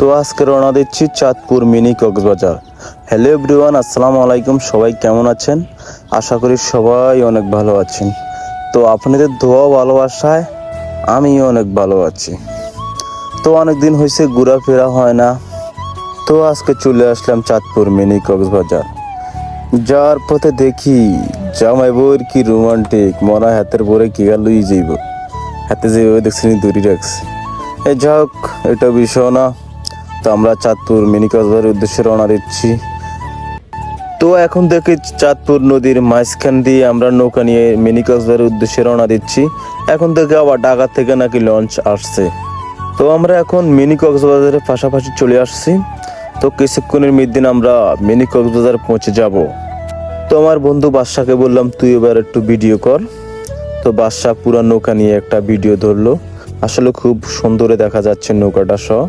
তো আজকে রওনা দিচ্ছি Chandpur mini Cox's Bazar. Hello everyone, আসসালামু আলাইকুম। সবাই কেমন আছেন? আশা করি সবাই অনেক ভালো আছেন। তো আপনাদের দোয়া ভালোবাসায় আমিও অনেক ভালো আছি। তো অনেক দিন হয়েছে ঘোরাফেরা হয় না, তো আজকে চলে আসলাম চাঁদপুর মিনি কক্সবাজার। যাওয়ার পথে দেখি জামাই বউর কি রোমান্টিক, মনে হয় হাতের পরে কি গা লুই যাইব, হাতে যেভাবে দেখছি দড়ি রাখছি। এই যা হোক, এটা বিষয় না। তো আমরা চাঁদপুর মিনি কক্সবাজারের উদ্দেশ্যে রওনা দিচ্ছি। তো এখন দেখি চাঁদপুর নদীর মাঝখান দিয়ে আমরা নৌকা নিয়ে মিনি কক্সবাজারের উদ্দেশ্যে রওনা দিচ্ছি। এখন থেকে আবার ঢাকা থেকে নাকি লঞ্চ আসছে। তো আমরা এখন মিনি কক্সবাজারের পাশাপাশি চলে আসছি। তো কিছুক্ষণের মধ্যে আমরা মিনি কক্সবাজার পৌঁছে যাব। তো আমার বন্ধু বাদশাকে বললাম তুই এবার একটু ভিডিও কর। তো বাদশা পুরো নৌকা নিয়ে একটা ভিডিও ধরলো। আসলে খুব সুন্দরে দেখা যাচ্ছে নৌকাটা সহ।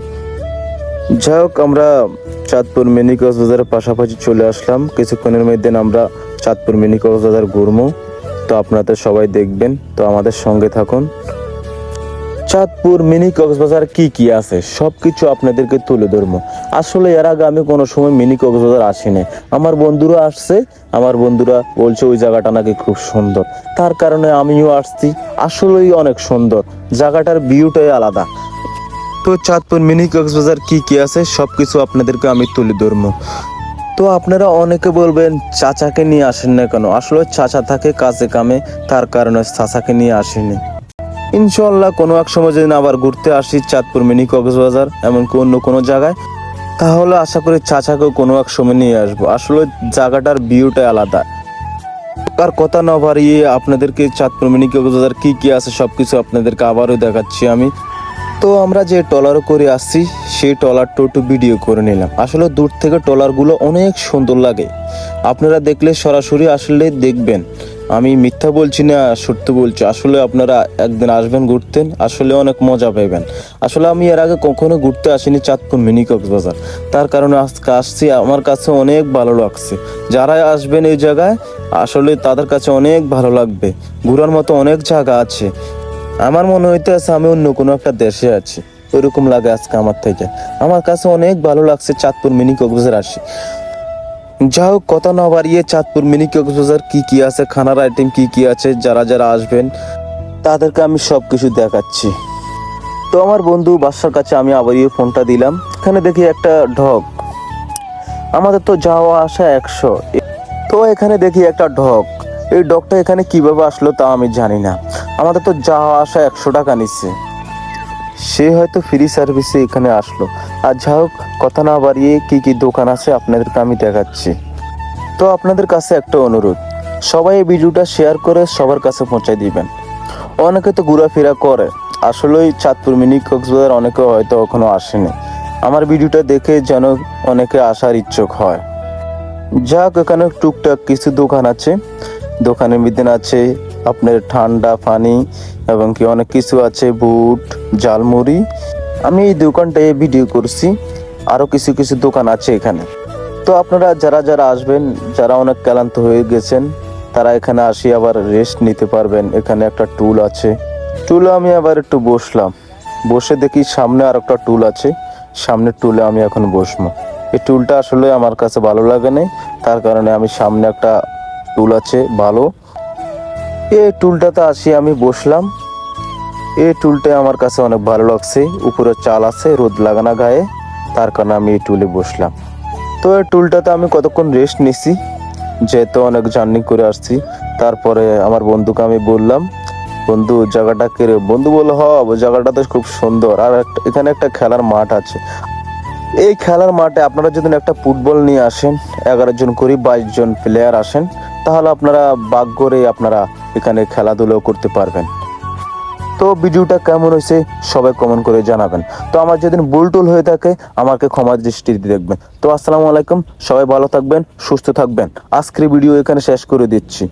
যাই হোক, আমরা চাঁদপুর মিনি কক্সবাজারের পাশাপাশি চলে আসলাম। কিছুক্ষণের মধ্যে আমরা চাঁদপুর মিনি কক্সবাজার ঘুরবো। তো আপনাদের সবাই দেখবেন, তো আমাদের সঙ্গে থাকুন। চাঁদপুর মিনি কক্সবাজার কি কি আছে সবকিছু আপনাদেরকে তুলে ধরবো। আসলে এর আগে আমি কোনো সময় মিনি কক্সবাজার আসিনি। আমার বন্ধুরা আসছে, আমার বন্ধুরা বলছে ওই জায়গাটা নাকি খুব সুন্দর, তার কারণে আমিও আসছি। আসলেই অনেক সুন্দর, জায়গাটার ভিউটাই আলাদা। তো চাঁদপুর মিনি কক্সবাজার কি কি আছে সবকিছু আপনাদেরকে আমি তুলে ধরবো। তো আপনারা অনেকে বলবেন চাচাকে নিয়ে আসেন না কেন? আসলে চাচা থাকে কাজে কামে, তার কারণে চাচাকে নিয়ে আসেনি। ইনশাল্লাহ কোনো এক সময় যদি আবার ঘুরতে আসি চাঁদপুর মিনি কক্সবাজার, এমনকি অন্য কোনো জায়গায়, তাহলে আশা করি চাচাকেও কোনো এক সময় নিয়ে আসবো। আসলে জায়গাটার ভিউটাই আলাদা। আর কথা না বাড়িয়ে আপনাদেরকে চাঁদপুর মিনি কক্সবাজার কি কি আছে সবকিছু আপনাদেরকে আবারও দেখাচ্ছি আমি। তো আমরা যে ট্রলার করে আসছি সেই ট্রলারটা একটু ভিডিও করে নিলাম। আসলে দূর থেকে ট্রলারগুলো অনেক সুন্দর লাগে, আপনারা দেখলে সরাসরি আসলে দেখবেন। আমি মিথ্যা বলছি না, সত্য বলছি। আসলে আপনারা একদিন আসবেন ঘুরতে, আসলে অনেক মজা পাবেন। আসলে আমি এর আগে কখনো ঘুরতে আসিনি চাঁদপুর মিনি কক্সবাজার, তার কারণে আজকে আসছি। আমার কাছে অনেক ভালো লাগছে। যারা আসবেন এই জায়গায় আসলে তাদের কাছে অনেক ভালো লাগবে। ঘোরার মতো অনেক জায়গা আছে। আমার মনে হইতে আছে আমি অন্য কোনো একটা দেশে আছি, ওইরকম লাগে আজকে আমার থেকে। আমার কাছে অনেক ভালো লাগছে চাঁদপুর মিনি কক্সবাজার আসি। যা হোক, কথা না বাড়িয়ে চাঁদপুর মিনি কক্সবাজার কি কি আছে, খানার আইটেম কি কি আছে, যারা যারা আসবেন তাদেরকে আমি সব কিছু দেখাচ্ছি। তো আমার বন্ধু বাসার কাছে আমি আবার ফোনটা দিলাম। এখানে দেখি একটা ঢক, আমাদের তো যাওয়া আসা 100। তো এখানে দেখি একটা ঢক, এই ডগটা এখানে কিভাবে আসলো তা আমি জানি না। আমাদের তো যাওয়া আসা 100 টাকা নিচ্ছে, সে হয়তো ফ্রি সার্ভিসে এখানে আসলো। আর যা হোক, কথা না বাড়িয়ে কি কি দোকান আছে আপনাদেরকে আমি দেখাচ্ছি। তো আপনাদের কাছে একটা অনুরোধ, সবাই এই ভিডিওটা শেয়ার করে সবার কাছে পৌঁছায় দিবেন। অনেকে তো ঘোরাফেরা করে, আসলেই চাঁদপুর মিনি কক্সবাজার অনেকে হয়তো এখনো আসেনি। আমার ভিডিওটা দেখে যেন অনেকে আসার ইচ্ছুক হয়। যাক, এখানে টুকটাক কিছু দোকান আছে। দোকানের মধ্যে আছে আপনার ঠান্ডা পানি এবং কি অনেক কিছু আছে, বুট, জালমুড়ি। আমি এই দোকানটায় ভিডিও করছি, আরও কিছু কিছু দোকান আছে এখানে। তো আপনারা যারা যারা আসবেন, যারা অনেক ক্লান্ত হয়ে গেছেন, তারা এখানে আসি আবার রেস্ট নিতে পারবেন। এখানে একটা টুল আছে, টুলে আমি আবার একটু বসলাম। বসে দেখি সামনে আর একটা টুল আছে, সামনের টুলে আমি এখন বসবো। এই টুলটা আসলে আমার কাছে ভালো লাগে না, তার কারণে আমি সামনে একটা টুল আছে ভালো, এই টুলটাতে আসি আমি বসলাম। এই টুলটা আমার কাছে অনেক ভালো লাগছে, উপরে চাল আছে, রোদ লাগানো গায়ে, তার কারণে আমি এই টুলে বসলাম। তো এই টুলটাতে আমি কতক্ষণ রেস্ট নিছি, যেহেতু অনেক জার্নি করে আসছি। তারপরে আমার বন্ধুকে আমি বললাম, বন্ধু জায়গাটা কে রে? বন্ধু বললো হ, জায়গাটা তো খুব সুন্দর, আর এখানে একটা খেলার মাঠ আছে। এই খেলার মাঠে আপনারা যদি একটা ফুটবল নিয়ে আসেন, 11 জন করে 22 জন প্লেয়ার আসেন, তাহলে আপনারা ভাগ করে আপনারা এখানে খেলাধুলো করতে পারবেন। তো ভিডিওটা কেমন হয়েছে সবাই কমেন্ট করে জানাবেন। তো আমার যদি ভুল টুল হয়ে থাকে আমাকে ক্ষমা দৃষ্টিতে দেখবেন। তো আসসালামু আলাইকুম, সবাই ভালো থাকবেন, সুস্থ থাকবেন। আজকের ভিডিও এখানে শেষ করে দিচ্ছি।